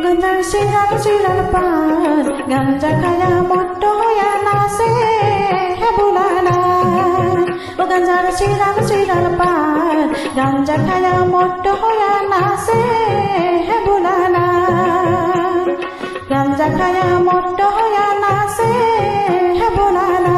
গাঞ্জার সিরাল সিরাল পান গাঞ্জা খায়া মোট্ট হইয়া নাচে হে ভোলানা ও গাঞ্জার সিরাল সিরাল পান গাঞ্জা খায়া মোট্ট হইয়া নাচে হে ভোলানা গাঞ্জা খায়া মোট্ট হইয়া নাচে হে ভোলানা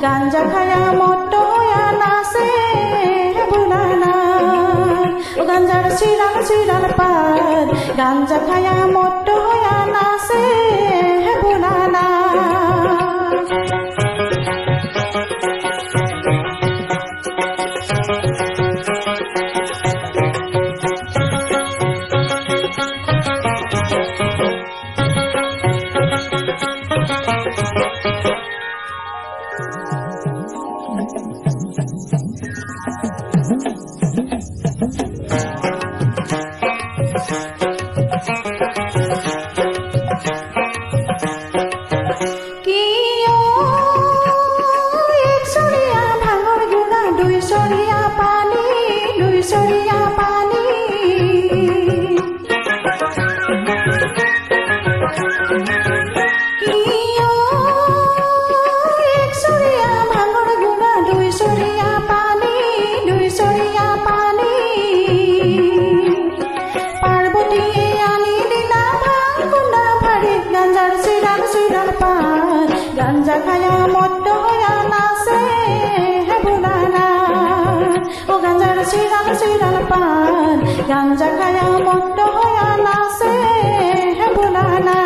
গাঞ্জা খায়া মোট্ট হইয়া নাচে হে ভোলানা ও গাঞ্জার সিরাল সিরাল পান গাঞ্জা খায়া মোট্ট হইয়া নাচে হে ভোলানা গাঞ্জা খায়া মোট্ট হইয়া নাচে হে ভোলানা ও গাঞ্জার সিরাল সিরাল পান গাঞ্জা খায়া মোট্ট হইয়া নাচে হে ভোলানা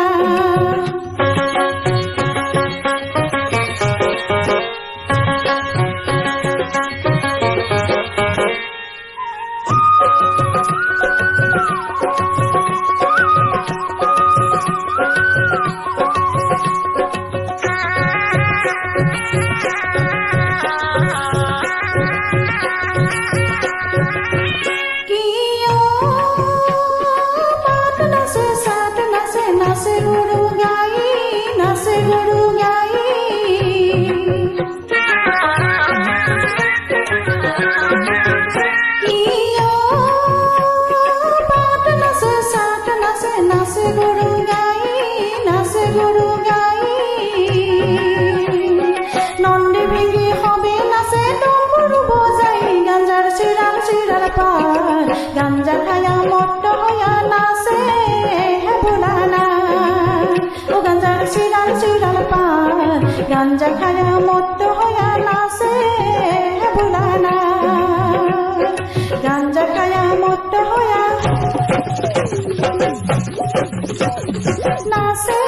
গাঞ্জা খায়া মোট্ট হইয়া নাচে হে ভোলানা ও গাঞ্জার সিরাল সিরাল পান গাঞ্জা খায়া মোট্ট হইয়া নাচে হে ভোলানা গাঞ্জা খায়া মোট্ট হইয়া নাচে